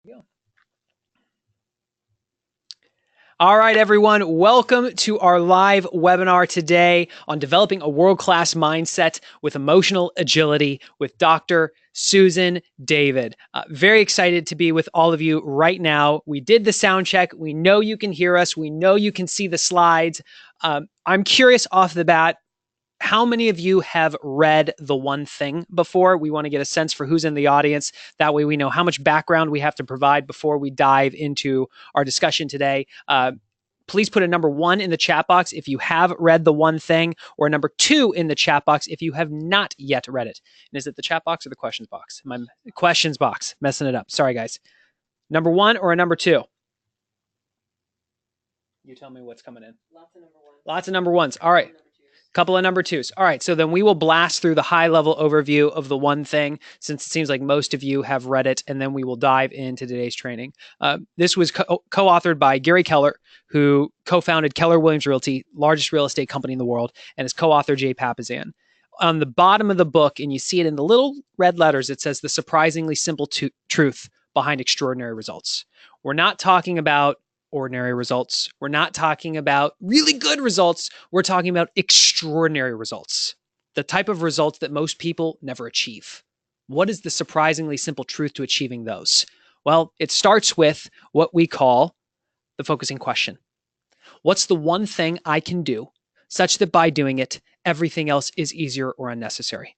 Go. All right, everyone. Welcome to our live webinar today on developing a world-class mindset with emotional agility with Dr. Susan David. Very excited to be with all of you right now. We did the sound check. We know you can hear us. We know you can see the slides. I'm curious off the bat, how many of you have read The One Thing before? We want to get a sense for who's in the audience. That way we know how much background we have to provide before we dive into our discussion today. Please put a number 1 in the chat box if you have read The One Thing, or a number 2 in the chat box if you have not yet read it. And is it the chat box or the questions box? My questions box, messing it up. Sorry, guys. Number 1 or a number 2? You tell me what's coming in. Lots of number ones. Lots of number 1s. All right. Couple of number 2s. All right, so then we will blast through the high-level overview of The One Thing, since it seems like most of you have read it, and then we will dive into today's training. This was co-authored by Gary Keller, who co-founded Keller Williams Realty, largest real estate company in the world, and his co-author Jay Papasan. On the bottom of the book, and you see it in the little red letters, it says the surprisingly simple truth behind extraordinary results. We're not talking about ordinary results. We're not talking about really good results. We're talking about extraordinary results, the type of results that most people never achieve. What is the surprisingly simple truth to achieving those? Well, it starts with what we call the focusing question. What's the one thing I can do such that by doing it, everything else is easier or unnecessary?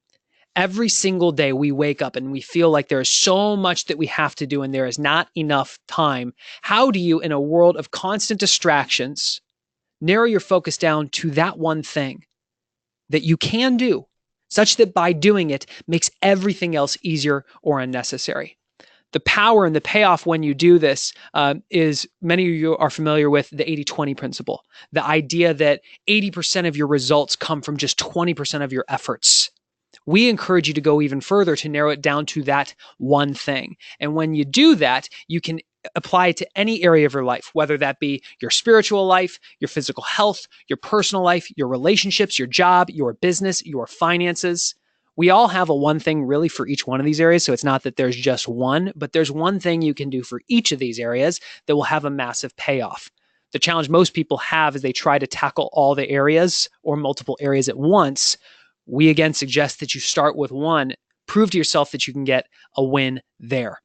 Every single day we wake up and we feel like there is so much that we have to do and there is not enough time. How do you, in a world of constant distractions, narrow your focus down to that one thing that you can do, such that by doing it makes everything else easier or unnecessary? The power and the payoff when you do this is, many of you are familiar with the 80-20 principle, the idea that 80% of your results come from just 20% of your efforts. We encourage you to go even further to narrow it down to that one thing. And when you do that, you can apply it to any area of your life, whether that be your spiritual life, your physical health, your personal life, your relationships, your job, your business, your finances. We all have a one thing really for each one of these areas. So it's not that there's just one, but there's one thing you can do for each of these areas that will have a massive payoff. The challenge most people have is they try to tackle all the areas or multiple areas at once. We again suggest that you start with one, prove to yourself that you can get a win there.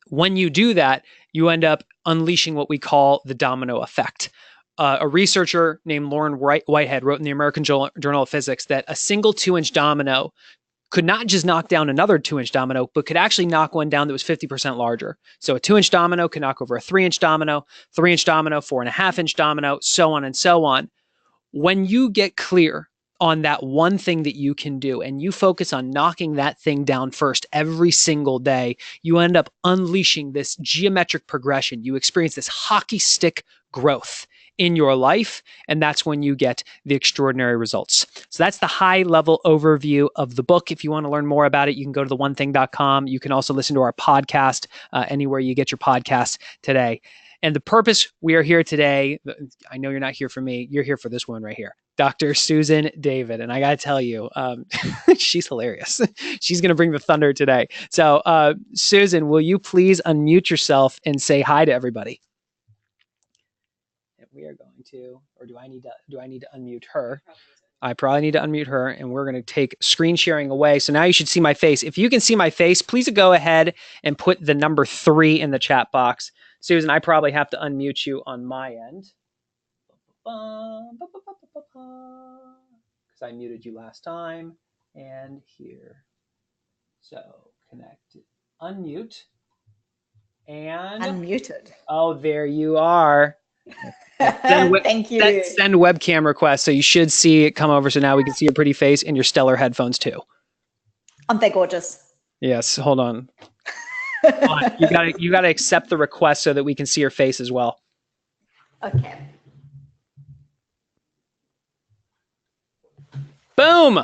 When you do that, you end up unleashing what we call the domino effect. A researcher named Lauren Whitehead wrote in the American Journal of Physics that a single 2-inch domino could not just knock down another 2-inch domino, but could actually knock one down that was 50% larger. So a 2-inch domino could knock over a 3-inch domino, 3-inch domino, 4.5-inch domino, so on and so on. When you get clear on that one thing that you can do and you focus on knocking that thing down first every single day, you end up unleashing this geometric progression. You experience this hockey stick growth in your life, and that's when you get the extraordinary results. So that's the high level overview of the book. If you want to learn more about it, you can go to theonething.com. You can also listen to our podcast anywhere you get your podcast today. And the purpose we are here today, I know you're not here for me, you're here for this one right here, Dr. Susan David. And I got to tell you, she's hilarious. She's going to bring the thunder today. So Susan, will you please unmute yourself and say hi to everybody? And we are going to, or do I need to unmute her? I probably need to unmute her, and we're going to take screen sharing away. So now you should see my face. If you can see my face, please go ahead and put the number 3 in the chat box. Susan, I probably have to unmute you on my end. Because I muted you last time. And here. So connect, unmute. And unmuted. Oh, there you are. Thank you. Send webcam request. So you should see it come over. So now we can see your pretty face and your stellar headphones too. Aren't they gorgeous? Yes. Hold on. You gotta accept the request so that we can see your face as well. Okay. Boom.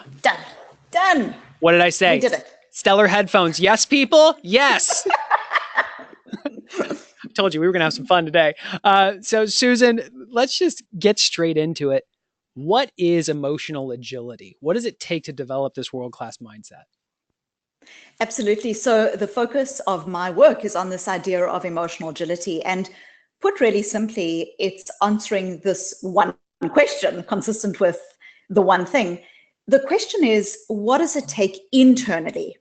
Done. What did I say? We did it. Stellar headphones. Yes, people. Yes. I told you we were gonna have some fun today. So Susan, let's just get straight into it. What is emotional agility? What does it take to develop this world-class mindset? Absolutely. So the focus of my work is on this idea of emotional agility. And put really simply, it's answering this one question consistent with the one thing. The question is, what does it take internally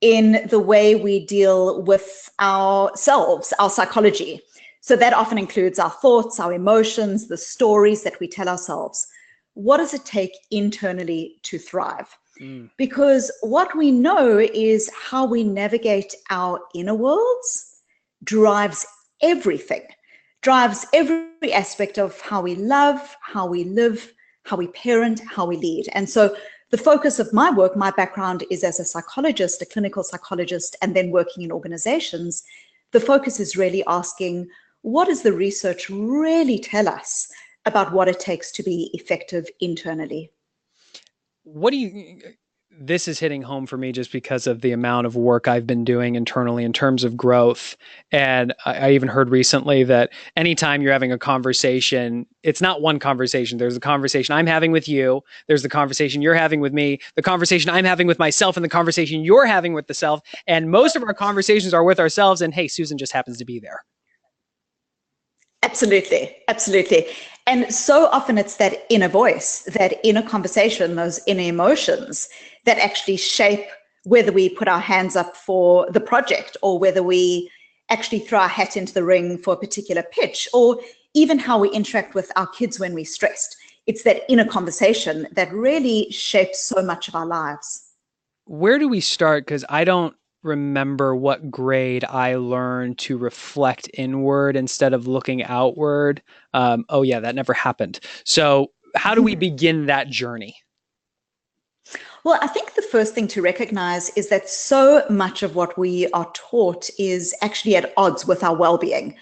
in the way we deal with ourselves, our psychology? So that often includes our thoughts, our emotions, the stories that we tell ourselves. What does it take internally to thrive? Because what we know is how we navigate our inner worlds drives everything, drives every aspect of how we love, how we live, how we parent, how we lead. And so the focus of my work, my background is as a psychologist, a clinical psychologist, and then working in organizations. The focus is really asking, what does the research really tell us about what it takes to be effective internally? This is hitting home for me just because of the amount of work I've been doing internally in terms of growth. And I even heard recently that anytime you're having a conversation, it's not one conversation. There's a conversation I'm having with you. There's the conversation you're having with me, the conversation I'm having with myself, and the conversation you're having with the self. And most of our conversations are with ourselves. And hey, Susan just happens to be there. Absolutely, absolutely. And so often it's that inner voice, that inner conversation, those inner emotions that actually shape whether we put our hands up for the project or whether we actually throw our hat into the ring for a particular pitch, or even how we interact with our kids when we're stressed. It's that inner conversation that really shapes so much of our lives. Where do we start? Because I don't remember what grade I learned to reflect inward instead of looking outward. Oh, yeah, that never happened. So, how do we begin that journey? Well, I think the first thing to recognize is that so much of what we are taught is actually at odds with our well-being.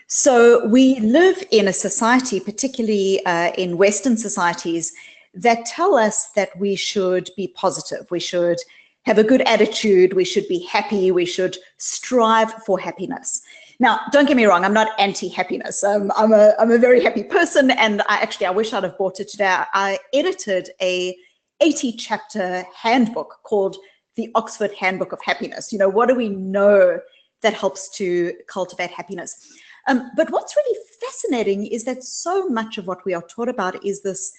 So we live in a society, particularly in Western societies, that tell us that we should be positive, we should have a good attitude, we should be happy, we should strive for happiness. Now, don't get me wrong, I'm not anti-happiness. I'm a very happy person, and I wish I'd have bought it today. I edited a 80-chapter handbook called the Oxford Handbook of Happiness. You know, what do we know that helps to cultivate happiness? But what's really fascinating is that so much of what we are taught about is this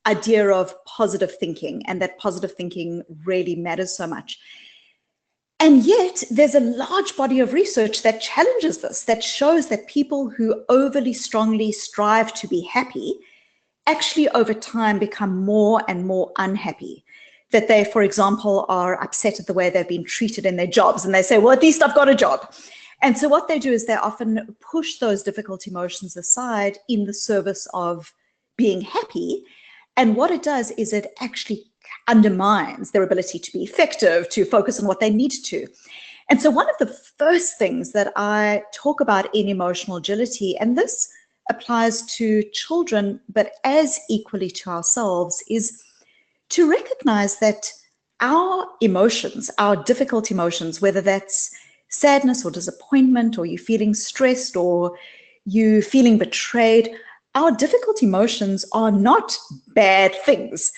idea of positive thinking, and that positive thinking really matters so much. And yet there's a large body of research that challenges this, that shows that people who overly strongly strive to be happy actually over time become more and more unhappy. That they, for example, are upset at the way they've been treated in their jobs, and they say, well, at least I've got a job. And so what they do is they often push those difficult emotions aside in the service of being happy. And what it does is it actually undermines their ability to be effective, to focus on what they need to. And so one of the first things that I talk about in emotional agility, and this applies to children, but as equally to ourselves, is to recognize that our emotions, our difficult emotions, whether that's sadness or disappointment, or you feeling stressed, or you feeling betrayed, our difficult emotions are not bad things.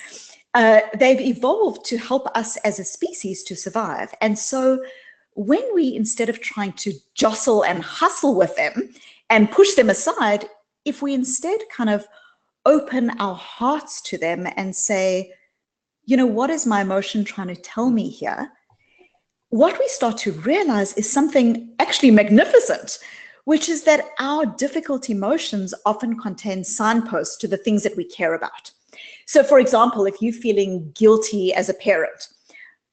They've evolved to help us as a species to survive. And so when we, instead of trying to jostle and hustle with them and push them aside, if we instead kind of open our hearts to them and say, you know, what is my emotion trying to tell me here? What we start to realize is something actually magnificent, which is that our difficult emotions often contain signposts to the things that we care about. So for example, if you're feeling guilty as a parent,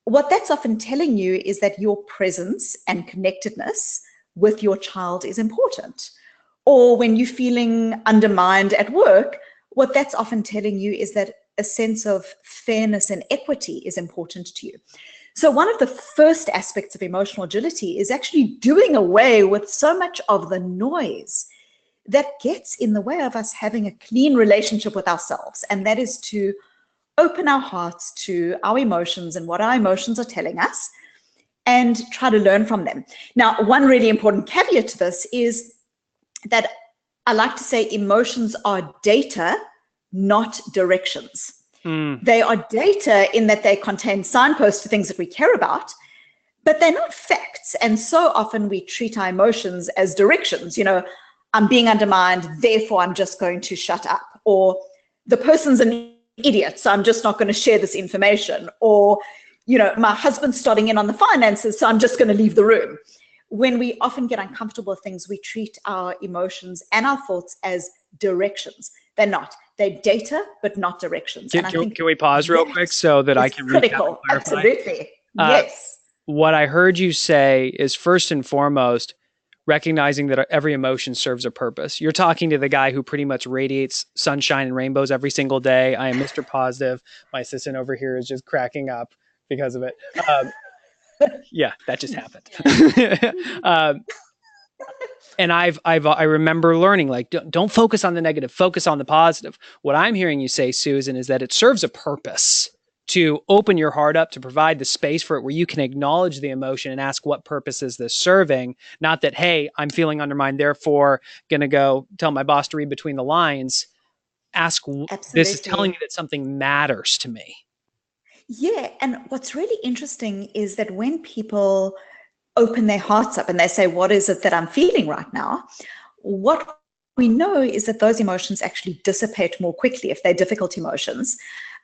what that's often telling you is that your presence and connectedness with your child is important. Or when you're feeling undermined at work, what that's often telling you is that a sense of fairness and equity is important to you. So one of the first aspects of emotional agility is actually doing away with so much of the noise that gets in the way of us having a clean relationship with ourselves. And that is to open our hearts to our emotions and what our emotions are telling us, and try to learn from them. Now, one really important caveat to this is that I like to say emotions are data, not directions. They are data in that they contain signposts to things that we care about, but they're not facts. And so often we treat our emotions as directions. I'm being undermined, therefore I'm just going to shut up. Or the person's an idiot, so I'm just not going to share this information. Or, my husband's starting in on the finances, so I'm just going to leave the room. When we often get uncomfortable with things, we treat our emotions and our thoughts as directions. They're not. They're data, but not directions. Can we pause real quick so that I can critical. Recap and clarify? Absolutely. Yes. What I heard you say is, first and foremost, recognizing that every emotion serves a purpose. You're talking to the guy who pretty much radiates sunshine and rainbows every single day. I am Mr. Positive. My assistant over here is just cracking up because of it. Yeah, that just happened. And I remember learning, like, don't focus on the negative, focus on the positive. What I'm hearing you say, Susan, is that it serves a purpose to open your heart up, to provide the space for it where you can acknowledge the emotion and ask, what purpose is this serving? Not that, hey, I'm feeling undermined, therefore going to go tell my boss to read between the lines. Ask, Absolutely. This is telling me that something matters to me. Yeah. And what's really interesting is that when people open their hearts up and they say, what is it that I'm feeling right now? What we know is that those emotions actually dissipate more quickly if they're difficult emotions.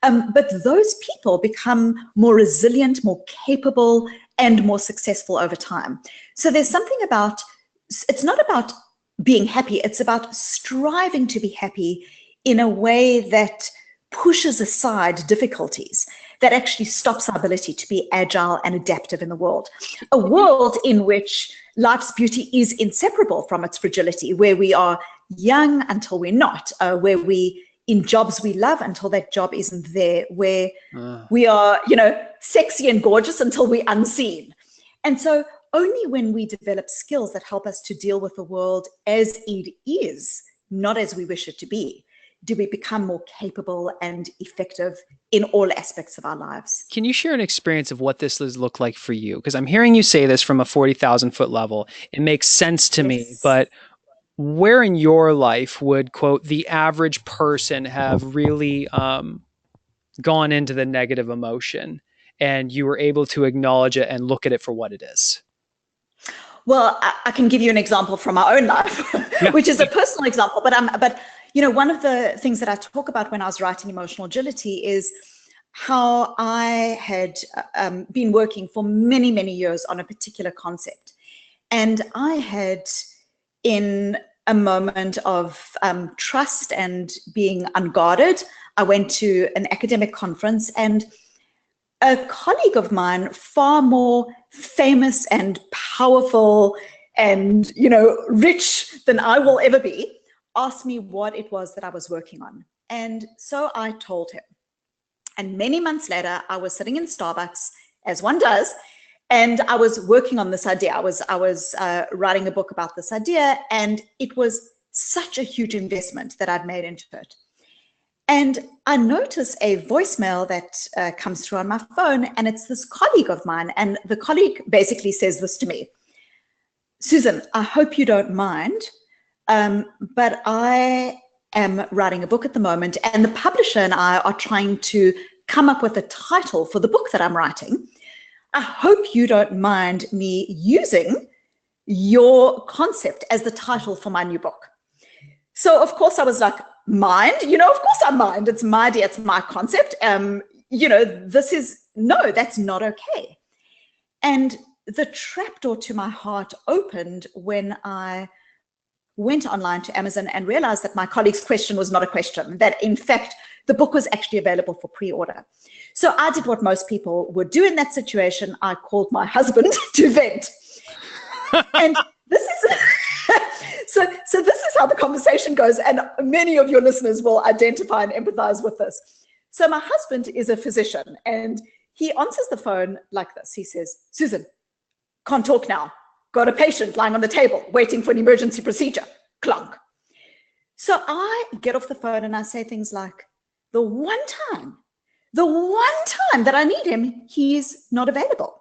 But those people become more resilient, more capable, and more successful over time. So there's something about, it's not about being happy, it's about striving to be happy in a way that pushes aside difficulties, that actually stops our ability to be agile and adaptive in the world. A world in which life's beauty is inseparable from its fragility, where we are young until we're not, where we in jobs we love until that job isn't there, where we are, sexy and gorgeous until we're unseen. And so only when we develop skills that help us to deal with the world as it is, not as we wish it to be, do we become more capable and effective in all aspects of our lives. Can you share an experience of what this has looked like for you? Because I'm hearing you say this from a 40,000 foot level. It makes sense to me, but where in your life would, quote, the average person have really gone into the negative emotion and you were able to acknowledge it and look at it for what it is? Well, I can give you an example from my own life, which is a personal example, but one of the things that I talk about when I was writing Emotional Agility is how I had been working for many, many years on a particular concept. And I had, in a moment of trust and being unguarded, I went to an academic conference, and a colleague of mine, far more famous and powerful and, rich than I will ever be, asked me what it was that I was working on. And so I told him. And many months later, I was sitting in Starbucks, as one does, and I was working on this idea. I was writing a book about this idea, and it was such a huge investment that I'd made into it. And I notice a voicemail that comes through on my phone, and it's this colleague of mine. And the colleague basically says this to me: Susan, I hope you don't mind, but I am writing a book at the moment, and the publisher and I are trying to come up with a title for the book that I'm writing. I hope you don't mind me using your concept as the title for my new book. So of course I was like, mind? Of course I mind. It's my idea, it's my concept. That's not okay. And the trapdoor to my heart opened when I went online to Amazon and realized that my colleague's question was not a question, that in fact, the book was actually available for pre-order. So I did what most people would do in that situation. I called my husband to vent. And this is so this is how the conversation goes, and many of your listeners will identify and empathize with this. So my husband is a physician, and he answers the phone like this. He says, Susan, can't talk now. Got a patient lying on the table, waiting for an emergency procedure. Clunk. So I get off the phone and I say things like, the one time that I need him, he's not available.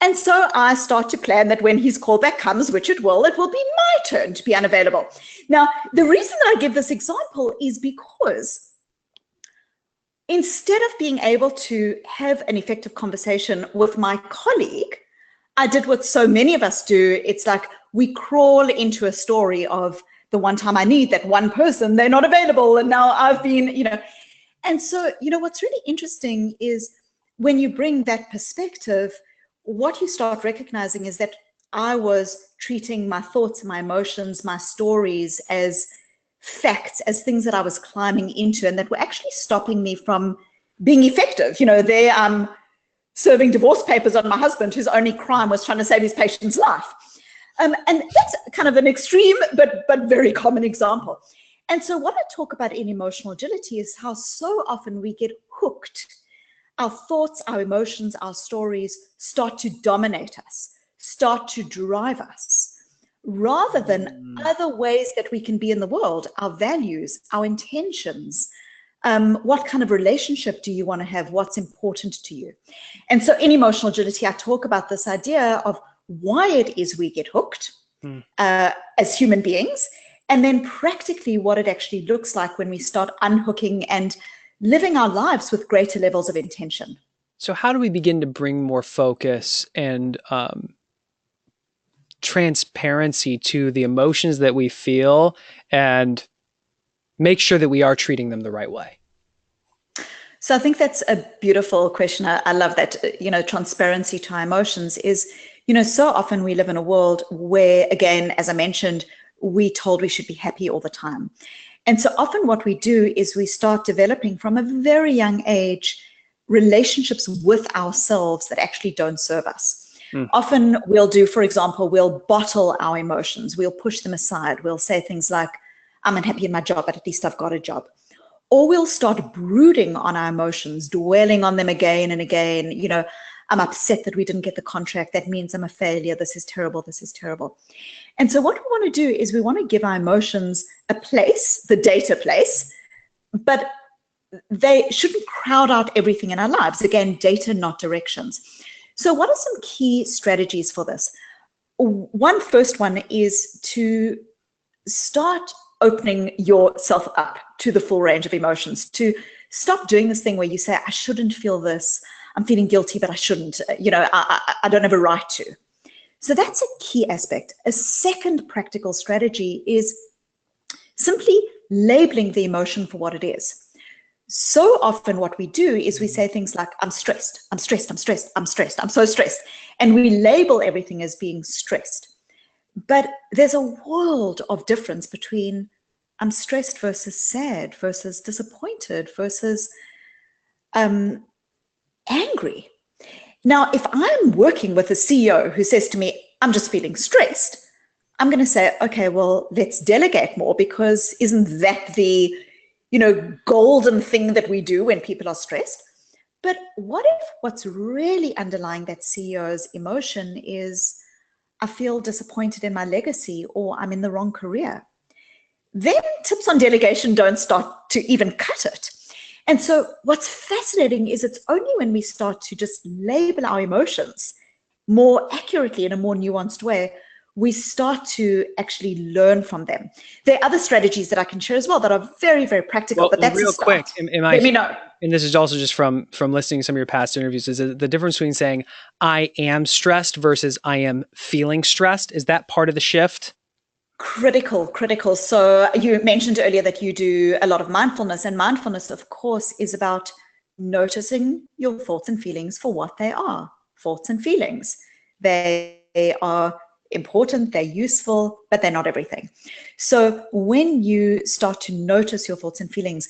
And so I start to plan that when his callback comes, which it will be my turn to be unavailable. Now, the reason that I give this example is because instead of being able to have an effective conversation with my colleague, I did what so many of us do. It's like we crawl into a story of the one time I need that one person, they're not available. And now I've been, and so, what's really interesting is when you bring that perspective, what you start recognizing is that I was treating my thoughts, my emotions, my stories as facts, as things that I was climbing into and that were actually stopping me from being effective. There I'm serving divorce papers on my husband, whose only crime was trying to save his patient's life. And that's kind of an extreme, but very common example. And so what I talk about in emotional agility is how so often we get hooked. Our thoughts, our emotions, our stories start to dominate us, start to drive us, rather than other ways that we can be in the world, our values, our intentions. What kind of relationship do you want to have? What's important to you? And so in emotional agility, I talk about this idea of why it is we get hooked as human beings, and then practically what it actually looks like when we start unhooking and living our lives with greater levels of intention. So how do we begin to bring more focus and transparency to the emotions that we feel and make sure that we are treating them the right way? So I think that's a beautiful question. I love that, transparency to our emotions is, so often we live in a world where, again, as I mentioned, we're told we should be happy all the time. And so often what we do is we start developing from a very young age relationships with ourselves that actually don't serve us. Often we'll do, for example, we'll bottle our emotions. We'll push them aside. We'll say things like, I'm unhappy in my job, but at least I've got a job. Or we'll start brooding on our emotions, dwelling on them again and again. I'm upset that we didn't get the contract. That means I'm a failure. This is terrible. This is terrible. And so what we want to do is we want to give our emotions a place, the data place, but they shouldn't crowd out everything in our lives. Again, data, not directions. So what are some key strategies for this? First one is to start opening yourself up to the full range of emotions, to stop doing this thing where you say, I shouldn't feel this. I'm feeling guilty, but I shouldn't, I don't have a right to. So that's a key aspect. A second practical strategy is simply labeling the emotion for what it is. So often what we do is we say things like, I'm stressed, I'm stressed, I'm stressed, I'm stressed, I'm so stressed. And we label everything as being stressed. But there's a world of difference between I'm stressed versus sad versus disappointed versus angry. Now, if I'm working with a CEO who says to me, I'm just feeling stressed, I'm going to say, okay, well, let's delegate more, because isn't that the, golden thing that we do when people are stressed? But what if what's really underlying that CEO's emotion is, I feel disappointed in my legacy, or I'm in the wrong career? Then tips on delegation don't start to even cut it. And so what's fascinating is it's only when we start to just label our emotions more accurately in a more nuanced way, we start to actually learn from them. There are other strategies that I can share as well that are very, very practical, but that's real a start. quick. Let me know. And this is also just from listening to some of your past interviews, is the difference between saying I am stressed versus I am feeling stressed. Is that part of the shift? Critical. So you mentioned earlier that you do a lot of mindfulness, and mindfulness, of course, is about noticing your thoughts and feelings for what they are. Thoughts and feelings. They are important, they're useful, but they're not everything. So when you start to notice your thoughts and feelings,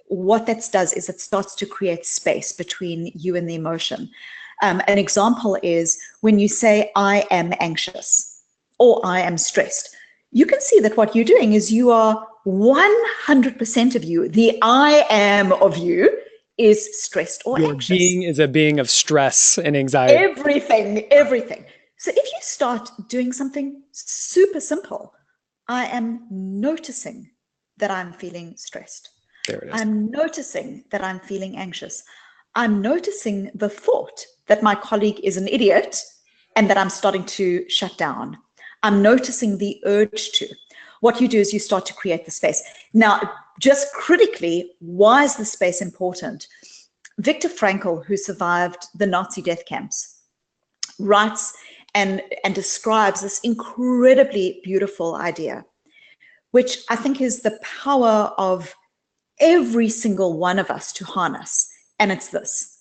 what that does is it starts to create space between you and the emotion. An example is when you say, I am anxious or I am stressed. You can see that what you're doing is you are 100% of you. The I am of you is stressed or anxious. Your being is a being of stress and anxiety. Everything. So if you start doing something super simple, I am noticing that I'm feeling stressed. There it is. I'm noticing that I'm feeling anxious. I'm noticing the thought that my colleague is an idiot and that I'm starting to shut down. I'm noticing the urge to. What you do is you start to create the space. Now, just critically, why is the space important? Viktor Frankl, who survived the Nazi death camps, writes, and describes this incredibly beautiful idea, which I think is the power of every single one of us to harness. And it's this: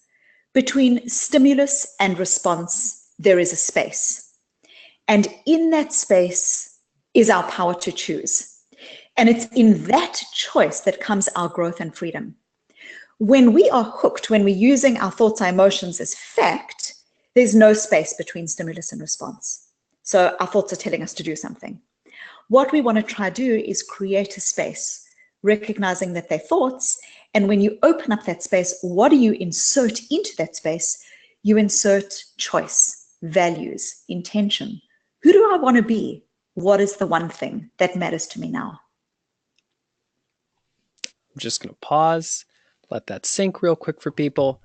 between stimulus and response, there is a space. And in that space is our power to choose. And it's in that choice that comes our growth and freedom. When we are hooked, when we're using our thoughts, our emotions as fact, there's no space between stimulus and response. So our thoughts are telling us to do something. What we want to try to do is create a space, recognizing that they're thoughts. And when you open up that space, what do you insert into that space? You insert choice, values, intention. Who do I want to be? What is the one thing that matters to me now? I'm just going to pause, let that sink real quick for people.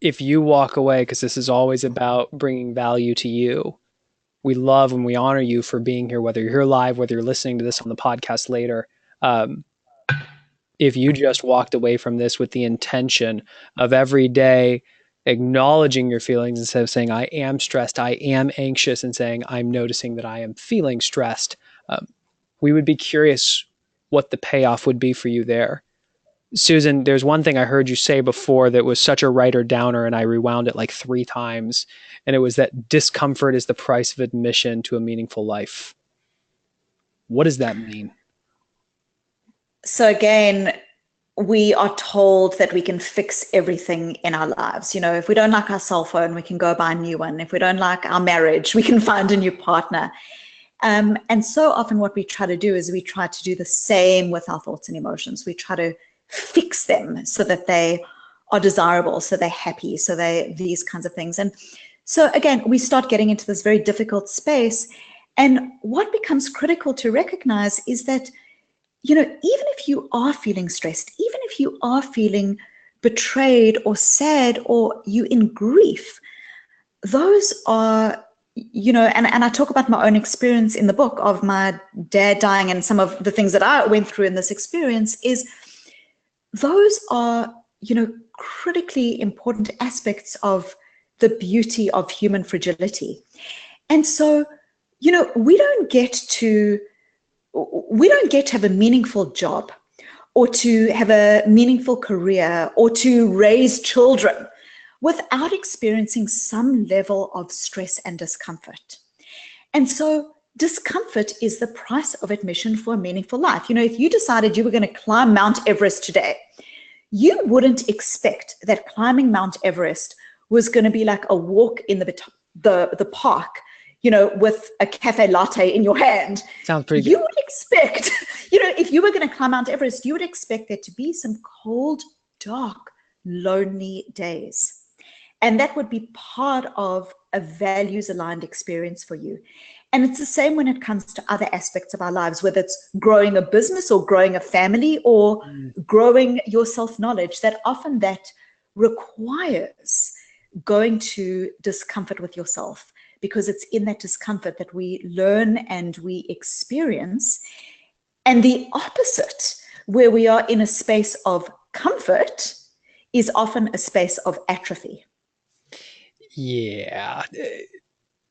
If you walk away, because this is always about bringing value to you, we love and we honor you for being here, whether you're here live, whether you're listening to this on the podcast later. If you just walked away from this with the intention of every day acknowledging your feelings instead of saying, I am stressed, I am anxious, and saying, I'm noticing that I am feeling stressed, we would be curious what the payoff would be for you there. Susan, there's one thing I heard you say before that was such a writer downer, and I rewound it like 3 times. And it was that discomfort is the price of admission to a meaningful life. What does that mean? So again, we are told that we can fix everything in our lives. You know, if we don't like our cell phone, we can go buy a new one. If we don't like our marriage, we can find a new partner. And so often what we try to do is we try to do the same with our thoughts and emotions. We try to fix them so that they are desirable, so they're happy, so these kinds of things. And so again, we start getting into this very difficult space. And what becomes critical to recognize is that, you know, even if you are feeling stressed, even if you are feeling betrayed or sad or you in grief, those are, you know, and I talk about my own experience in the book of my dad dying and some of the things that I went through in this experience is those are, you know, critically important aspects of the beauty of human fragility. And so, you know, we don't get to have a meaningful job or to have a meaningful career or to raise children without experiencing some level of stress and discomfort. And so discomfort is the price of admission for a meaningful life. You know, if you decided you were going to climb Mount Everest today, you wouldn't expect that climbing Mount Everest was going to be like a walk in the park, you know, with a cafe latte in your hand. Sounds pretty good. You would expect, you know, if you were going to climb Mount Everest, you would expect there to be some cold, dark, lonely days. And that would be part of a values-aligned experience for you. And it's the same when it comes to other aspects of our lives, whether it's growing a business or growing a family or growing your self-knowledge, that often that requires going to discomfort with yourself, because it's in that discomfort that we learn and we experience. And the opposite, where we are in a space of comfort, is often a space of atrophy. Yeah.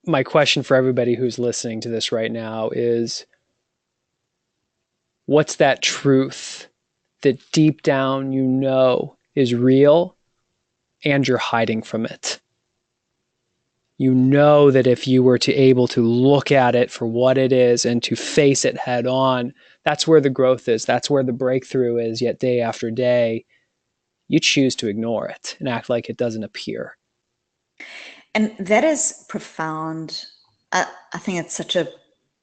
My question for everybody who's listening to this right now is, what's that truth that deep down you know is real and you're hiding from it? You know that if you were to able to look at it for what it is and to face it head on, that's where the growth is. That's where the breakthrough is. Yet day after day, you choose to ignore it and act like it doesn't appear. And that is profound. I think it's such a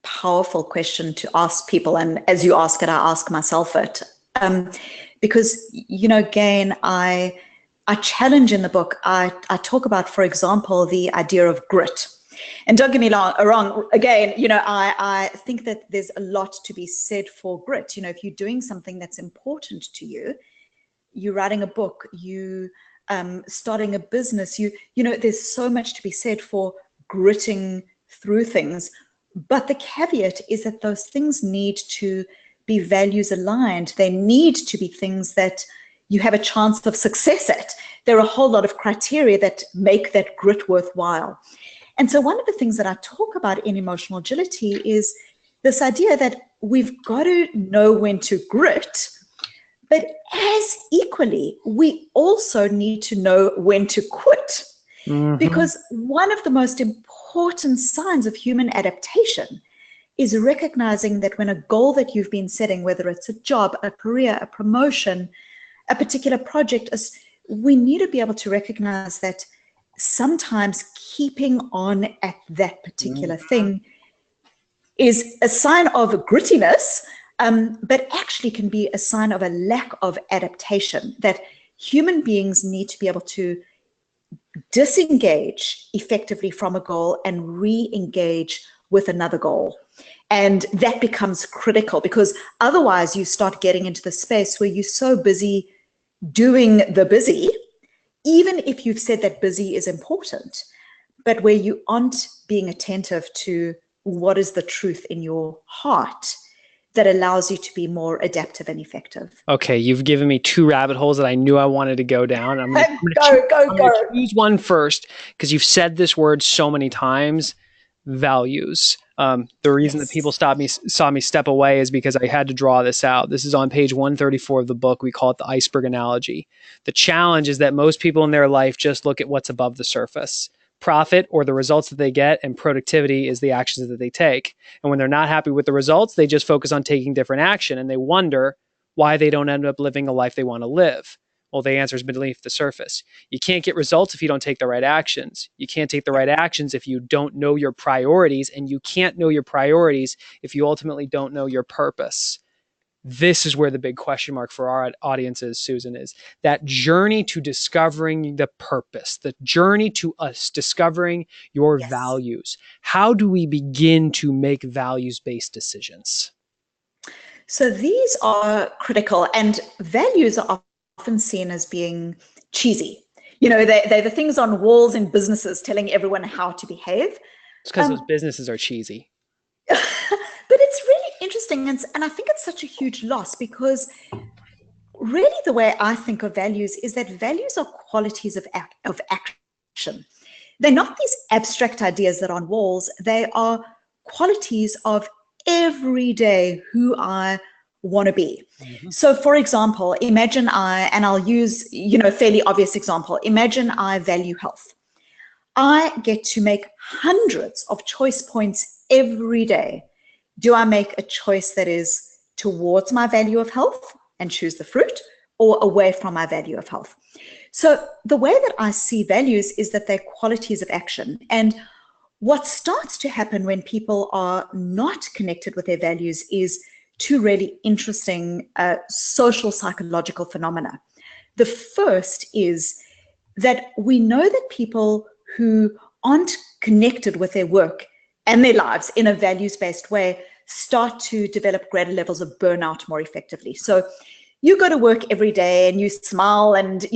powerful question to ask people. And as you ask it, I ask myself it. Because, you know, again, I challenge in the book, I talk about, for example, the idea of grit. And don't get me wrong, again, you know, I think that there's a lot to be said for grit. You know, if you're doing something that's important to you, you're writing a book, you starting a business, you know, there's so much to be said for gritting through things. But the caveat is that those things need to be values aligned. They need to be things that you have a chance of success at. There are a whole lot of criteria that make that grit worthwhile. And so one of the things that I talk about in emotional agility is this idea that we've got to know when to grit, but as equally, we also need to know when to quit. Because one of the most important signs of human adaptation is recognizing that when a goal that you've been setting, whether it's a job, a career, a promotion, a particular project, we need to be able to recognize that sometimes keeping on at that particular thing is a sign of grittiness, but actually can be a sign of a lack of adaptation, that human beings need to be able to disengage effectively from a goal and re-engage with another goal. And that becomes critical, because otherwise you start getting into the space where you're so busy doing the busy, even if you've said that busy is important, but where you aren't being attentive to what is the truth in your heart that allows you to be more adaptive and effective. Okay, you've given me two rabbit holes that I knew I wanted to go down. I'm going Go. to choose one first, because you've said this word so many times, values. The reason that people saw me step away is because I had to draw this out. This is on page 134 of the book. We call it the iceberg analogy. The challenge is that most people in their life just look at what's above the surface. Profit, or the results that they get, and productivity is the actions that they take. And when they're not happy with the results, they just focus on taking different action, and they wonder why they don't end up living a life they want to live. Well, the answer is beneath the surface. You can't get results if you don't take the right actions. You can't take the right actions if you don't know your priorities, and you can't know your priorities if you ultimately don't know your purpose. This is where the big question mark for our audience is, Susan, is that journey to discovering the purpose, the journey to us discovering your values. How do we begin to make values-based decisions? So these are critical, and values are often seen as being cheesy. You know, they're the things on walls in businesses telling everyone how to behave. It's because those businesses are cheesy. But it's really interesting, and I think it's such a huge loss, because really the way I think of values is that values are qualities of action. They're not these abstract ideas that are on walls. They are qualities of every day who I want to be. So for example, imagine and I'll use, a fairly obvious example. Imagine I value health. I get to make hundreds of choice points every day. Do I make a choice that is towards my value of health and choose the fruit, or away from my value of health? So the way that I see values is that they're qualities of action. And what starts to happen when people are not connected with their values is two really interesting social psychological phenomena. The first is that we know that people who aren't connected with their work and their lives in a values-based way start to develop greater levels of burnout more effectively. So you go to work every day and you smile, and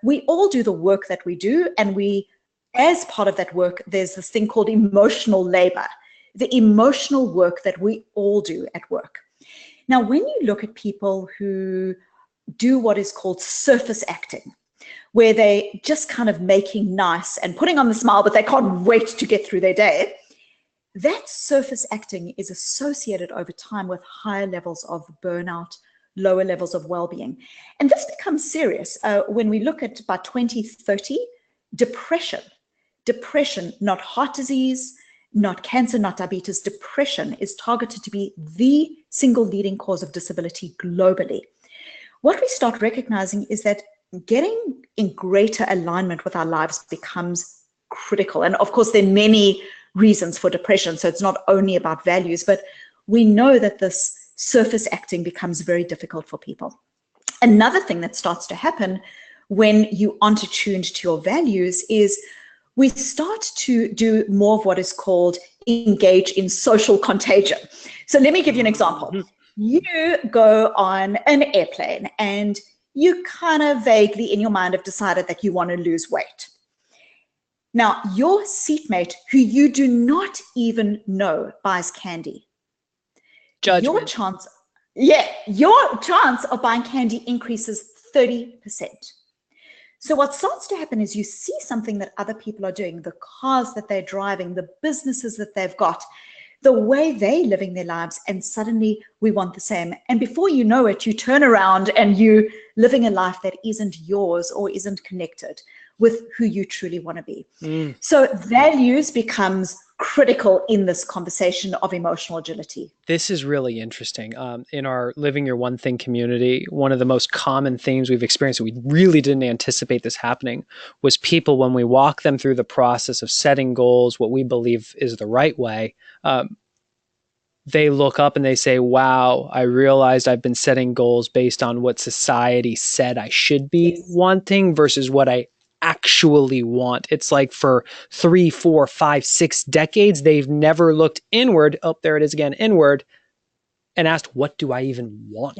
we all do the work that we do, and as part of that work, there's this thing called emotional labor, the emotional work that we all do at work. Now, when you look at people who do what is called surface acting, where they just kind of making nice and putting on the smile, but they can't wait to get through their day, that surface acting is associated over time with higher levels of burnout, lower levels of well-being. And this becomes serious when we look at by 2030, depression, not heart disease, not cancer, not diabetes, depression is targeted to be the single leading cause of disability globally. What we start recognizing is that getting in greater alignment with our lives becomes critical. And of course, there are many reasons for depression, so it's not only about values, but we know that this surface acting becomes very difficult for people. Another thing that starts to happen when you aren't attuned to your values is we start to do more of what is called engage in social contagion. So let me give you an example. You go on an airplane and you kind of vaguely in your mind have decided that you want to lose weight. Now, your seatmate, who you do not even know, buys candy. Judgment. Your chance of buying candy increases 30%. So what starts to happen is you see something that other people are doing, the cars that they're driving, the businesses that they've got, the way they're living their lives, and suddenly we want the same. And before you know it, you turn around and you living a life that isn't yours or isn't connected with who you truly want to be. So values becomes critical in this conversation of emotional agility. This is really interesting. In our Living Your One Thing community, one of the most common themes we've experienced, we really didn't anticipate this happening, was people, when we walk them through the process of setting goals, what we believe is the right way, they look up and they say, wow, I realized I've been setting goals based on what society said I should be wanting versus what I actually want. It's like for 3, 4, 5, 6 decades, they've never looked inward. Oh, there it is again, inward, and asked, what do I even want?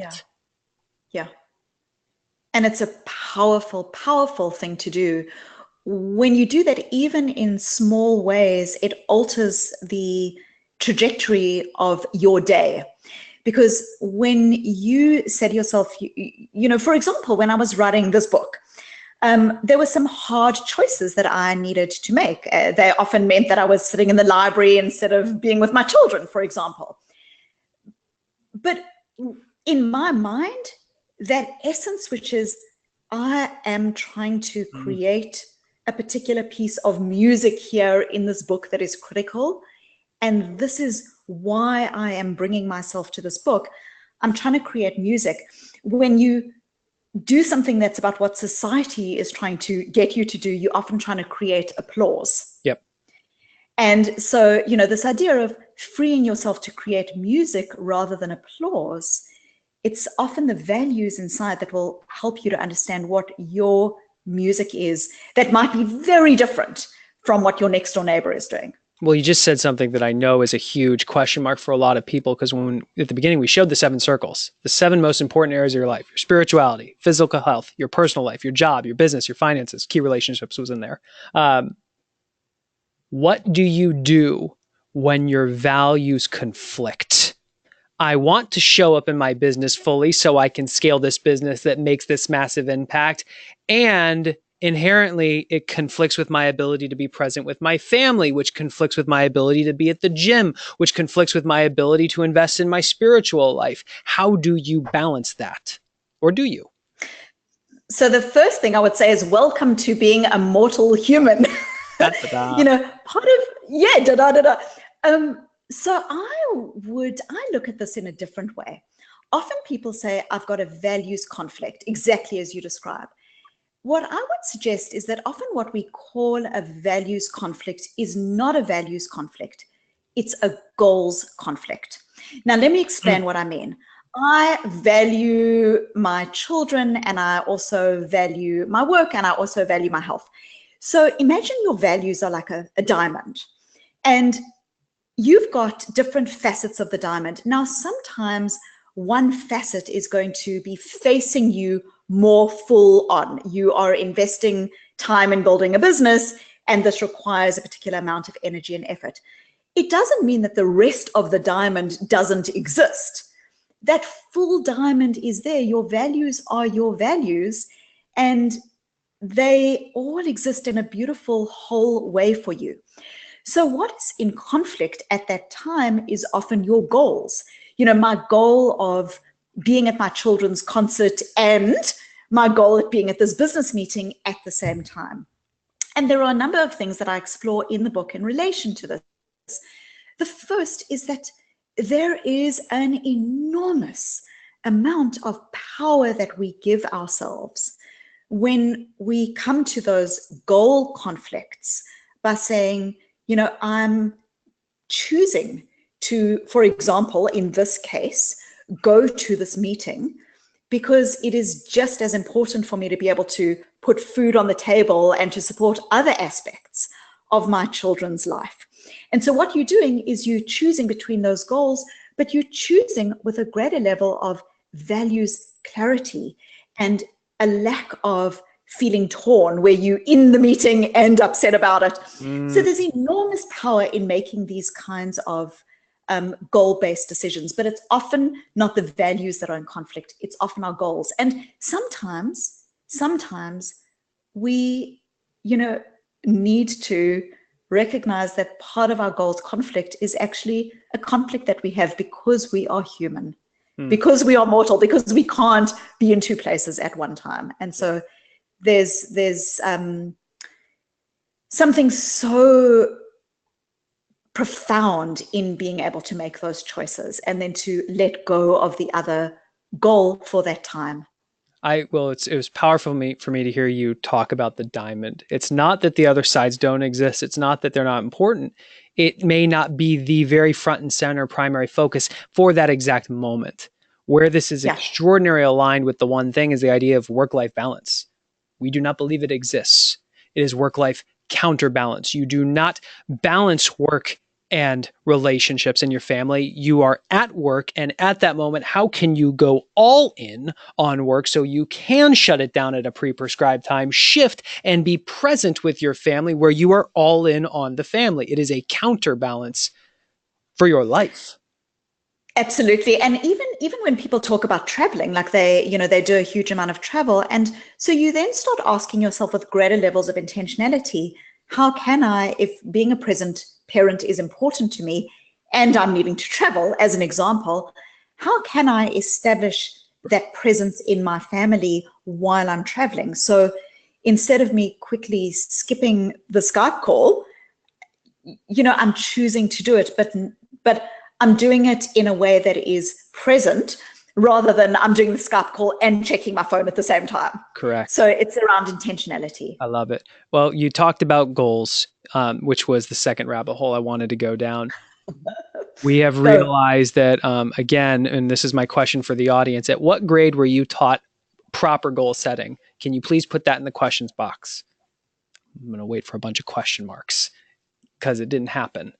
Yeah. And it's a powerful, powerful thing to do. When you do that, even in small ways, it alters the trajectory of your day. Because when you say to yourself, for example, when I was writing this book, there were some hard choices that I needed to make. They often meant that I was sitting in the library instead of being with my children, for example. But in my mind, that essence, which is I am trying to create a particular piece of music here in this book that is critical, and this is why I am bringing myself to this book. I'm trying to create music. When you do something that's about what society is trying to get you to do, you're often trying to create applause. Yep. And so, this idea of freeing yourself to create music rather than applause, it's often the values inside that will help you to understand what your music is that might be very different from what your next door neighbor is doing. Well, you just said something that I know is a huge question mark for a lot of people, because when at the beginning we showed the 7 circles, the 7 most important areas of your life: your spirituality, physical health, your personal life, your job, your business, your finances, key relationships was in there. What do you do when your values conflict? I want to show up in my business fully so I can scale this business that makes this massive impact, and inherently it conflicts with my ability to be present with my family, which conflicts with my ability to be at the gym, which conflicts with my ability to invest in my spiritual life. How do you balance that? Or do you? So the first thing I would say is welcome to being a mortal human. So I look at this in a different way. Often people say, I've got a values conflict, exactly as you describe. What I would suggest is that often what we call a values conflict is not a values conflict. It's a goals conflict. Now, let me explain what I mean. I value my children, and I also value my work, and I also value my health. So imagine your values are like a diamond, and you've got different facets of the diamond. Now, sometimes one facet is going to be facing you more full on. You are investing time in building a business, and this requires a particular amount of energy and effort. It doesn't mean that the rest of the diamond doesn't exist. That full diamond is there. Your values are your values, and they all exist in a beautiful whole way for you. So what is in conflict at that time is often your goals. My goal of being at my children's concert and my goal of being at this business meeting at the same time. And there are a number of things that I explore in the book in relation to this. The first is that there is an enormous amount of power that we give ourselves when we come to those goal conflicts by saying, I'm choosing to, for example, in this case, go to this meeting because it is just as important for me to be able to put food on the table and to support other aspects of my children's life. And so what you're doing is you're choosing between those goals, but you're choosing with a greater level of values clarity and a lack of feeling torn where you in the meeting and upset about it. So there's enormous power in making these kinds of goal-based decisions, but it's often not the values that are in conflict. It's often our goals. And sometimes we, need to recognize that part of our goals conflict is actually a conflict that we have because we are human, because we are mortal, because we can't be in two places at one time. And so there's something so profound in being able to make those choices and then to let go of the other goal for that time. It was powerful for me to hear you talk about the diamond. It's not that the other sides don't exist. It's not that they're not important. It may not be the very front and center primary focus for that exact moment. Where this is extraordinarily aligned with the one thing is the idea of work-life balance. We do not believe it exists. It is work-life counterbalance. You do not balance work and relationships in your family. You are at work, and at that moment, how can you go all in on work so you can shut it down at a pre-prescribed time, shift, and be present with your family where you are all in on the family? It is a counterbalance for your life. Absolutely. And even when people talk about traveling, like they do a huge amount of travel. And so you then start asking yourself with greater levels of intentionality, how can I, if being a present parent is important to me and I'm needing to travel, as an example, how can I establish that presence in my family while I'm traveling? So instead of me quickly skipping the Skype call, I'm choosing to do it, but I'm doing it in a way that is present rather than I'm doing the Skype call and checking my phone at the same time. Correct. So it's around intentionality. I love it. Well, you talked about goals, which was the second rabbit hole I wanted to go down. We have realized that, again, and this is my question for the audience, at what grade were you taught proper goal setting? Can you please put that in the questions box? I'm going to wait for a bunch of question marks because it didn't happen.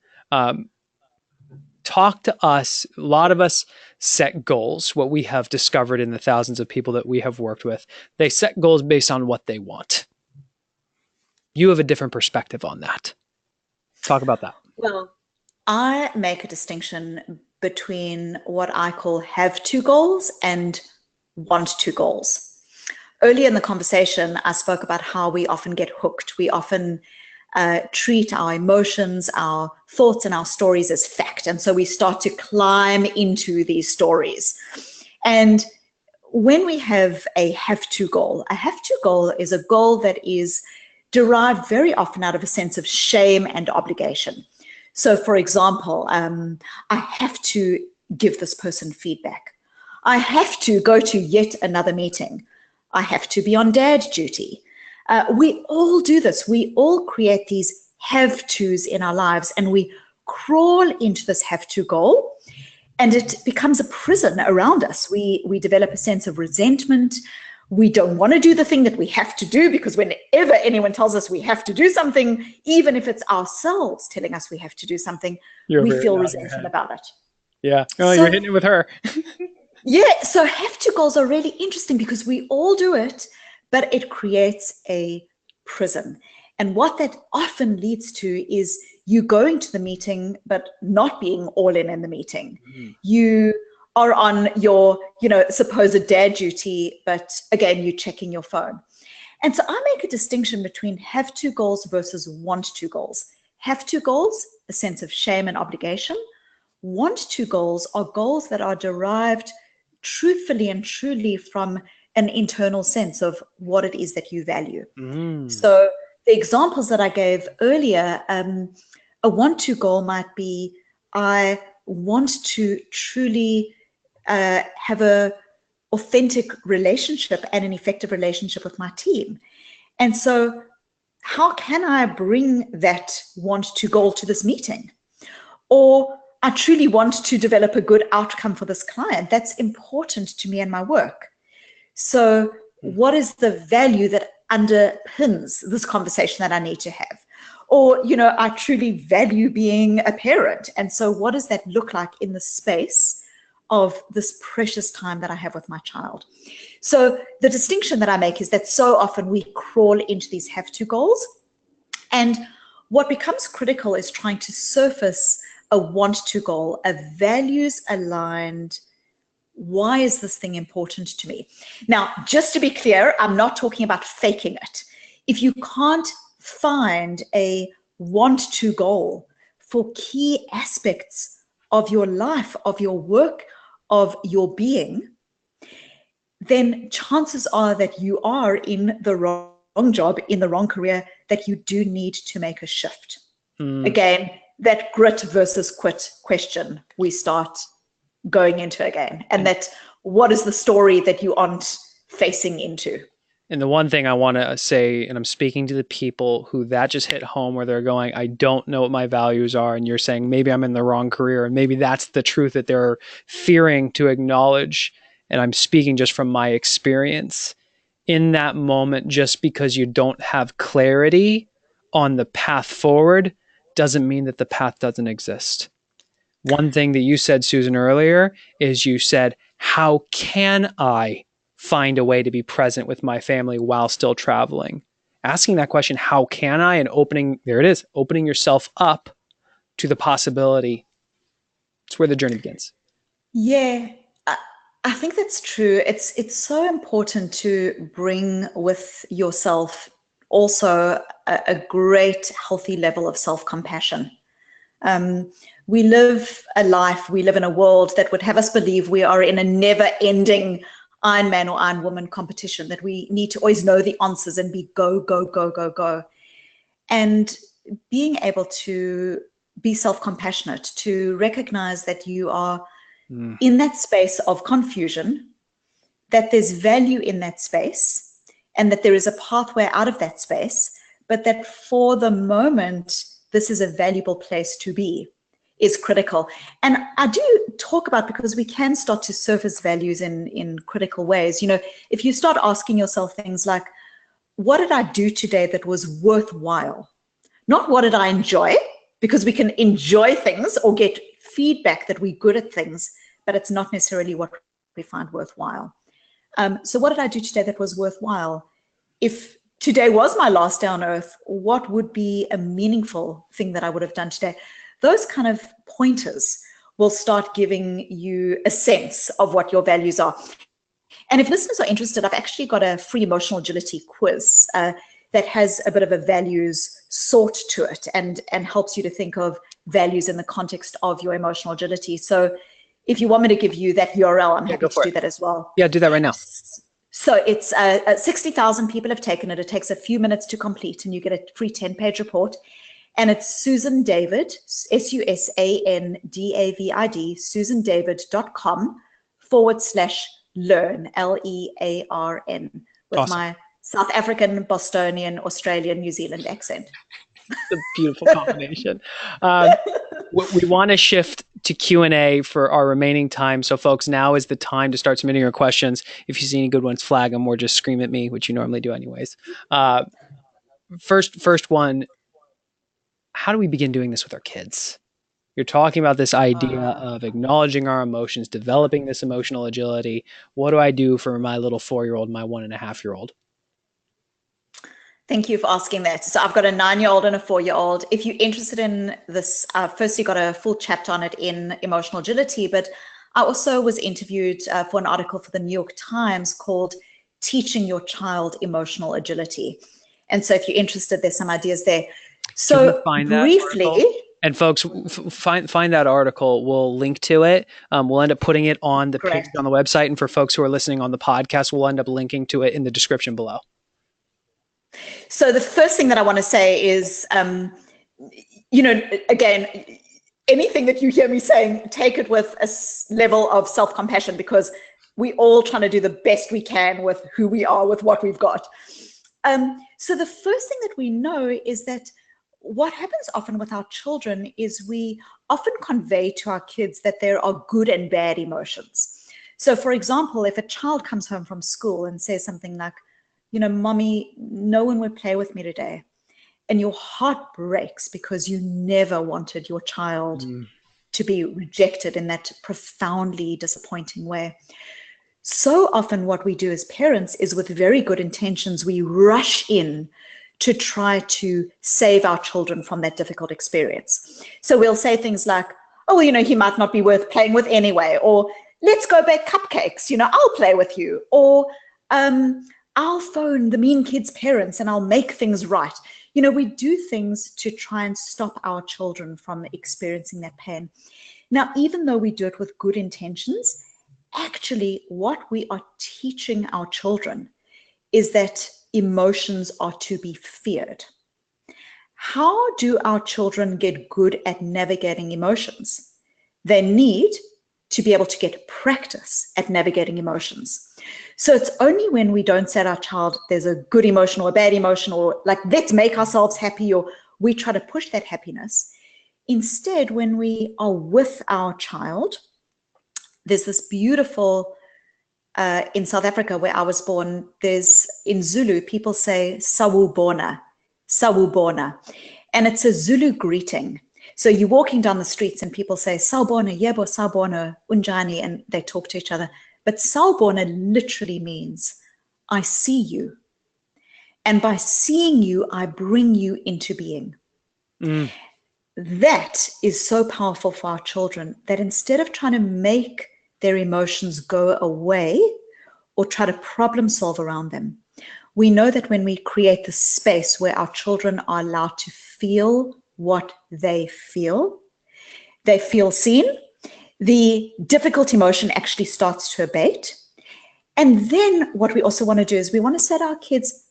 Talk to us. A lot of us set goals. What we have discovered in the thousands of people that we have worked with, they set goals based on what they want. You have a different perspective on that. Talk about that. Well, I make a distinction between what I call have to goals and want to goals. Earlier in the conversation, I spoke about how we often get hooked. We often treat our emotions, our thoughts, and our stories as fact. And so we start to climb into these stories. And when we have a have-to goal is a goal that is derived very often out of a sense of shame and obligation. So, for example, I have to give this person feedback. I have to go to yet another meeting. I have to be on dad duty. We all do this. We all create these have-tos in our lives, and we crawl into this have-to goal, and it becomes a prison around us. We develop a sense of resentment. We don't want to do the thing that we have to do, because whenever anyone tells us we have to do something, even if it's ourselves telling us we have to do something, we feel resentful about it. Yeah. Oh, you're hitting it with her. Yeah. So have-to goals are really interesting because we all do it, but it creates a prison. And what that often leads to is you going to the meeting, but not being all in the meeting. You are on your, supposed dad duty, but again, you're checking your phone. And so I make a distinction between have to goals versus want to goals. Have to goals, a sense of shame and obligation. Want to goals are goals that are derived truthfully and truly from an internal sense of what it is that you value. So the examples that I gave earlier, a want to goal might be, I want to truly have a authentic relationship and an effective relationship with my team. And so how can I bring that want to goal to this meeting? Or I truly want to develop a good outcome for this client. That's important to me and my work. So what is the value that underpins this conversation that I need to have? Or, I truly value being a parent. And so what does that look like in the space of this precious time that I have with my child? So the distinction that I make is that so often we crawl into these have-to goals. And what becomes critical is trying to surface a want-to goal, a values-aligned, why is this thing important to me? Now, just to be clear, I'm not talking about faking it. if you can't find a want to goal for key aspects of your life, of your work, of your being, then chances are that you are in the wrong job, in the wrong career, that you do need to make a shift. Again, that grit versus quit question we start going into again. And that what is the story that you aren't facing into? And the one thing I want to say, and I'm speaking to the people who that just hit home, where they're going, I don't know what my values are. And you're saying, maybe I'm in the wrong career. And maybe that's the truth that they're fearing to acknowledge. And I'm speaking just from my experience in that moment. Just because you don't have clarity on the path forward doesn't mean that the path doesn't exist. One thing that you said, Susan, earlier is you said, how can I find a way to be present with my family while still traveling? Asking that question, how can I? And opening, there it is, opening yourself up to the possibility. It's where the journey begins. Yeah, I think that's true. It's so important to bring with yourself also a great, healthy level of self-compassion. We live in a world that would have us believe we are in a never-ending Iron Man or Iron Woman competition, that we need to always know the answers and be go, go, go, go, go. And being able to be self-compassionate, to recognize that you are in that space of confusion, that there's value in that space, and that there is a pathway out of that space, but that for the moment, this is a valuable place to be, is critical. And I do talk about, because we can start to surface values in critical ways. You know, if you start asking yourself things like, what did I do today that was worthwhile? Not what did I enjoy, because we can enjoy things or get feedback that we're good at things, but it's not necessarily what we find worthwhile. So what did I do today that was worthwhile? If today was my last day on earth, what would be a meaningful thing that I would have done today? Those kind of pointers will start giving you a sense of what your values are. And if listeners are interested, I've actually got a free emotional agility quiz that has a bit of a values sort to it, and helps you to think of values in the context of your emotional agility. So if you want me to give you that URL, I'm happy to do that as well. Yeah, do that right now. So it's 60,000 people have taken it. It takes a few minutes to complete, and you get a free 10-page report. And it's Susan David, SusanDavid, susandavid.com/learn, LEARN, with Awesome. my South African, Bostonian, Australian, New Zealand accent. It's a beautiful combination. We want to shift to Q&A for our remaining time. So folks, now is the time to start submitting your questions. If you see any good ones, flag them or just scream at me, which you normally do anyways. First one, how do we begin doing this with our kids? You're talking about this idea of acknowledging our emotions, developing this emotional agility. What do I do for my little 4-year-old, my 1.5-year-old? Thank you for asking that. So I've got a 9-year-old and a 4-year-old. If you're interested in this, firstly got a full chapter on it in Emotional Agility, but I also was interviewed for an article for the New York Times called Teaching Your Child Emotional Agility. And so if you're interested, there's some ideas there. So briefly, and folks, find that article. We'll link to it. We'll end up putting it on the page on the website. And for folks who are listening on the podcast, we'll end up linking to it in the description below. So the first thing that I want to say is, you know, again, anything that you hear me saying, take it with a level of self-compassion, because we're all trying to do the best we can with who we are, with what we've got. So the first thing that we know is that what happens often with our children is we often convey to our kids that there are good and bad emotions. So for example, if a child comes home from school and says something like, you know, mommy, no one would play with me today, and your heart breaks because you never wanted your child to be rejected in that profoundly disappointing way. So often what we do as parents is, with very good intentions, we rush in to try to save our children from that difficult experience. So we'll say things like, oh, well, you know, he might not be worth playing with anyway, or let's go bake cupcakes, you know, I'll play with you, or I'll phone the mean kid's parents and I'll make things right. You know, we do things to try and stop our children from experiencing that pain. Now, even though we do it with good intentions, actually what we are teaching our children is that emotions are to be feared. How do our children get good at navigating emotions? They need to be able to get practice at navigating emotions. So it's only when we don't say to our child, there's a good emotion or a bad emotion, or like, let's make ourselves happy, or we try to push that happiness. Instead, when we are with our child, there's this beautiful, in South Africa where I was born, there's, in Zulu, people say sawubona, sawubona, and it's a Zulu greeting. So you're walking down the streets and people say, sawubona, yebo, sawubona, unjani, and they talk to each other. But sawubona literally means, I see you. And by seeing you, I bring you into being. Mm. That is so powerful for our children, that instead of trying to make their emotions go away or try to problem solve around them, we know that when we create the space where our children are allowed to feel what they feel seen, the difficult emotion actually starts to abate. And then what we also want to do is we want to say to our kids,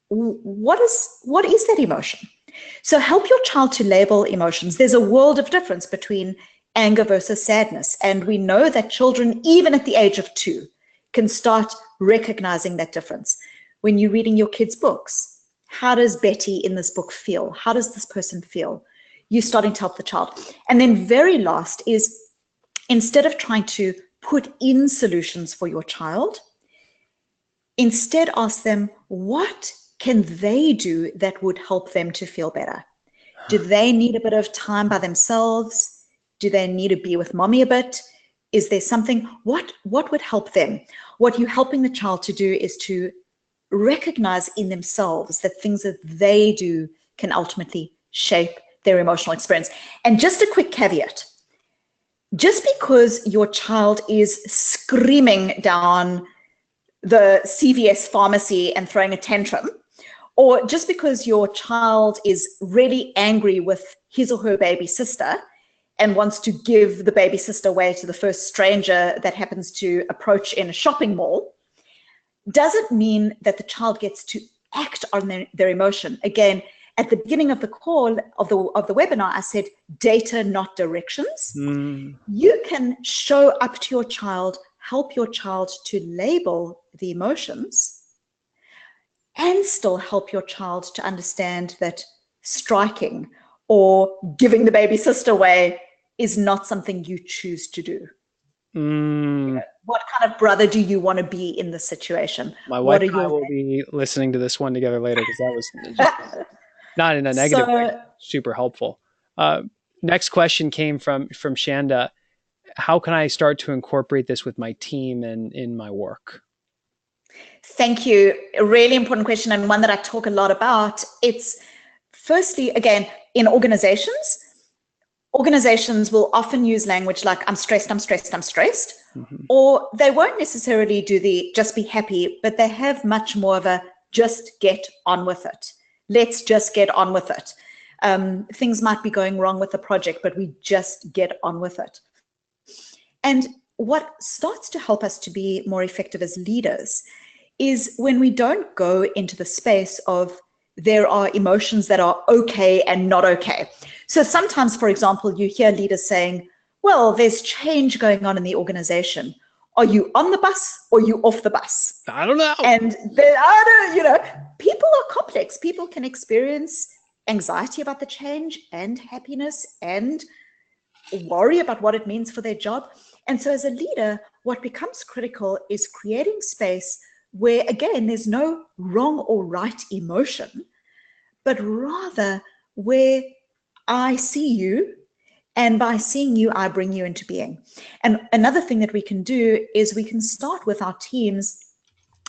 what is that emotion? So help your child to label emotions. There's a world of difference between anger versus sadness. And we know that children, even at the age of 2, can start recognizing that difference. When you're reading your kids' books, how does Betty in this book feel? How does this person feel? You're starting to help the child. And then very last is, instead of trying to put in solutions for your child, instead ask them, what can they do that would help them to feel better? Do they need a bit of time by themselves? Do they need to be with mommy a bit? Is there something, what would help them? What you're helping the child to do is to recognize in themselves that things that they do can ultimately shape their emotional experience. And just a quick caveat, just because your child is screaming down the CVS pharmacy and throwing a tantrum, or just because your child is really angry with his or her baby sister and wants to give the baby sister away to the first stranger that happens to approach in a shopping mall, doesn't mean that the child gets to act on their emotion. Again, at the beginning of the call of the webinar, I said data, not directions. You can show up to your child, help your child to label the emotions, and still help your child to understand that striking or giving the baby sister away is not something you choose to do. What kind of brother do you want to be in this situation? My wife and I will be listening to this one together later, because that was just not in a negative way, super helpful. Next question came from Shanda. How can I start to incorporate this with my team and in my work? Thank you. A really important question, and one that I talk a lot about. It's firstly, again, in organizations will often use language like, I'm stressed, I'm stressed, I'm stressed. Or they won't necessarily do the just be happy, but they have much more of a just get on with it. Let's just get on with it. Things might be going wrong with the project, but we just get on with it. And what starts to help us to be more effective as leaders is when we don't go into the space of there are emotions that are okay and not okay. So sometimes, for example, you hear leaders saying, well, there's change going on in the organization. Are you on the bus or are you off the bus? I don't know. And people are complex. People can experience anxiety about the change and happiness and worry about what it means for their job. And so as a leader, what becomes critical is creating space where, again, there's no wrong or right emotion, but rather where I see you, and by seeing you, I bring you into being. And another thing that we can do is we can start with our teams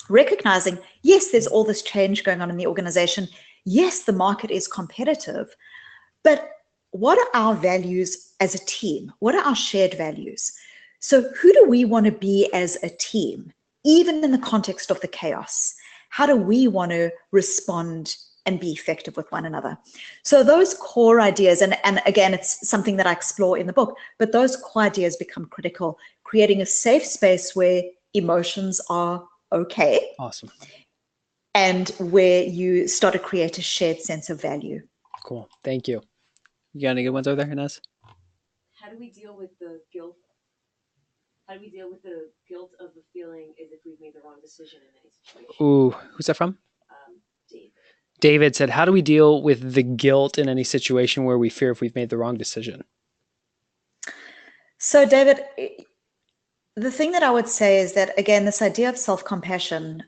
recognizing, yes, there's all this change going on in the organization. Yes, the market is competitive, but what are our values as a team? What are our shared values? So who do we want to be as a team, even in the context of the chaos? how do we want to respond and be effective with one another? So those core ideas, and again, it's something that I explore in the book, but those core ideas become critical, creating a safe space where emotions are okay. Awesome. And where you start to create a shared sense of value. Cool. Thank you. You got any good ones over there, Inez? How do we deal with the guilt? How do we deal with the guilt of the feeling as if we've made the wrong decision in any situation? Ooh, who's that from? David. David said, how do we deal with the guilt in any situation where we fear if we've made the wrong decision? So, David, the thing that I would say is that, again, this idea of self-compassion,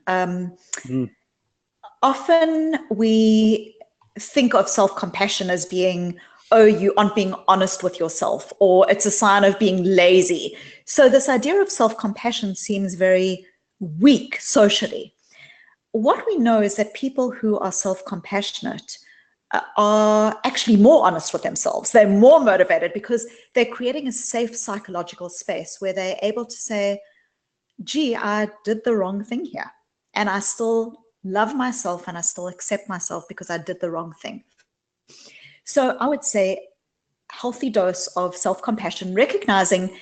often we think of self-compassion as being, oh, you aren't being honest with yourself, or it's a sign of being lazy. So this idea of self-compassion seems very weak socially. What we know is that people who are self-compassionate are actually more honest with themselves. They're more motivated because they're creating a safe psychological space where they're able to say, gee, I did the wrong thing here, and I still love myself and I still accept myself because I did the wrong thing. So I would say healthy dose of self-compassion, recognizing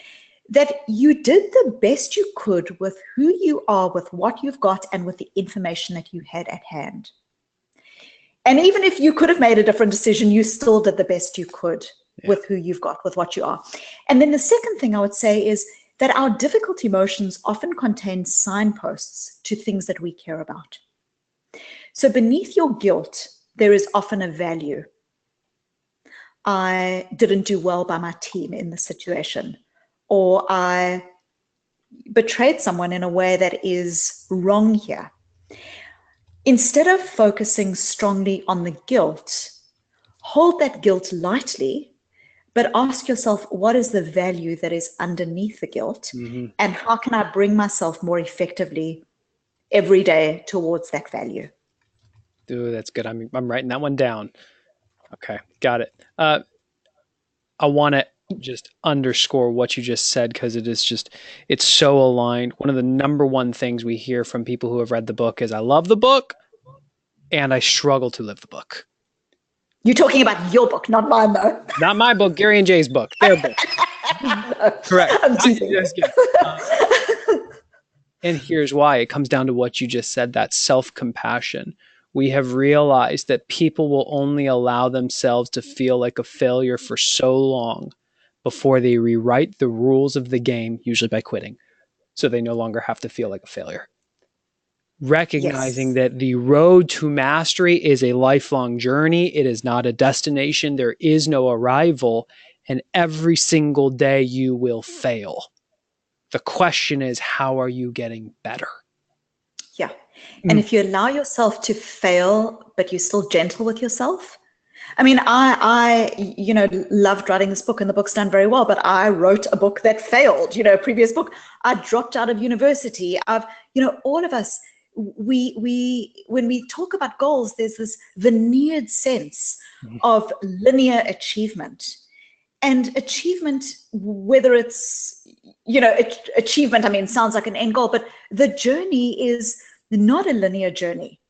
that you did the best you could with who you are, with what you've got, and with the information that you had at hand. And even if you could have made a different decision, you still did the best you could with who you've got, with what you are. And then the second thing I would say is that our difficult emotions often contain signposts to things that we care about. So beneath your guilt, there is often a value. I didn't do well by my team in this situation, or I betrayed someone in a way that is wrong here. Instead of focusing strongly on the guilt, hold that guilt lightly, but ask yourself, what is the value that is underneath the guilt? And how can I bring myself more effectively every day towards that value? Dude, that's good. I'm writing that one down. Okay, got it. I want to just underscore what you just said because it's so aligned. One of the number one things we hear from people who have read the book is, I love the book and I struggle to live the book. You're talking about your book, not mine, though. Not my book, Gary and Jay's book. Their book. No, correct. I'm teasing. And here's why. It comes down to what you just said, that self-compassion. We have realized that people will only allow themselves to feel like a failure for so long before they rewrite the rules of the game, usually by quitting, so they no longer have to feel like a failure. Recognizing that the road to mastery is a lifelong journey. It is not a destination. There is no arrival. And every single day you will fail. The question is, how are you getting better? Yeah. And if you allow yourself to fail, but you're still gentle with yourself. I mean, I loved writing this book, and the book's done very well, but I wrote a book that failed, a previous book. I dropped out of university. All of us, we when we talk about goals, there's this veneered sense of linear achievement. And achievement, whether it's, achievement, I mean, sounds like an end goal, but the journey is not a linear journey.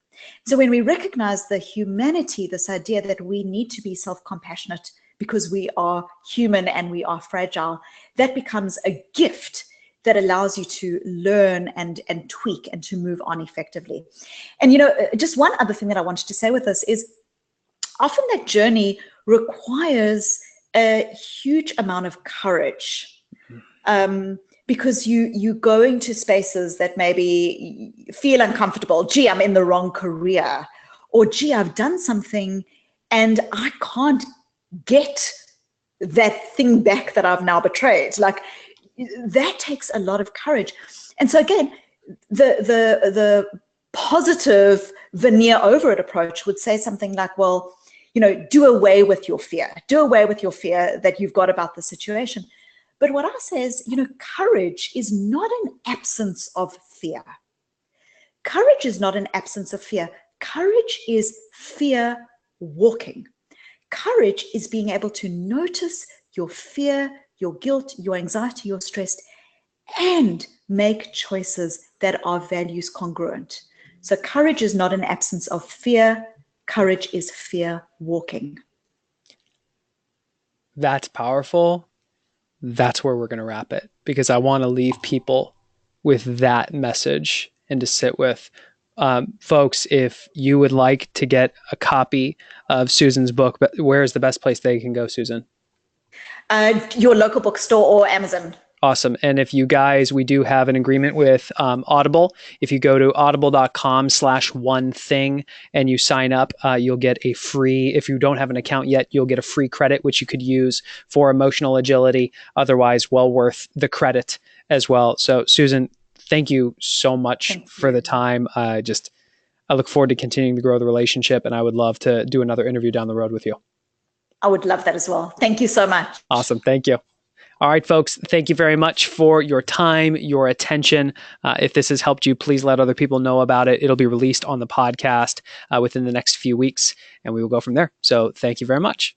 So when we recognize the humanity, this idea that we need to be self-compassionate because we are human and we are fragile, that becomes a gift that allows you to learn and tweak and to move on effectively. And, just one other thing that I wanted to say with this is often that journey requires a huge amount of courage, because you go into spaces that maybe feel uncomfortable. Gee, I'm in the wrong career, or gee, I've done something and I can't get that thing back that I've now betrayed. Like, that takes a lot of courage. And so again, the positive veneer over it approach would say something like, well, do away with your fear. Do away with your fear that you've got about the situation. But what I say is, courage is not an absence of fear. Courage is not an absence of fear. Courage is fear walking. Courage is being able to notice your fear, your guilt, your anxiety, your stress, and make choices that are values congruent. So courage is not an absence of fear. Courage is fear walking. That's powerful. That's where we're going to wrap it, because I want to leave people with that message and to sit with. Folks, if you would like to get a copy of Susan's book, where is the best place they can go, Susan? Your local bookstore or Amazon. Awesome. And if you guys, we do have an agreement with Audible. If you go to audible.com/one thing and you sign up, you'll get a free, if you don't have an account yet, you'll get a free credit, which you could use for emotional agility. Otherwise, well worth the credit as well. So Susan, thank you so much for the time. I look forward to continuing to grow the relationship, and I would love to do another interview down the road with you. I would love that as well. Thank you so much. Awesome. Thank you. All right, folks, thank you very much for your time, your attention. If this has helped you, please let other people know about it. It'll be released on the podcast within the next few weeks, and we will go from there. So thank you very much.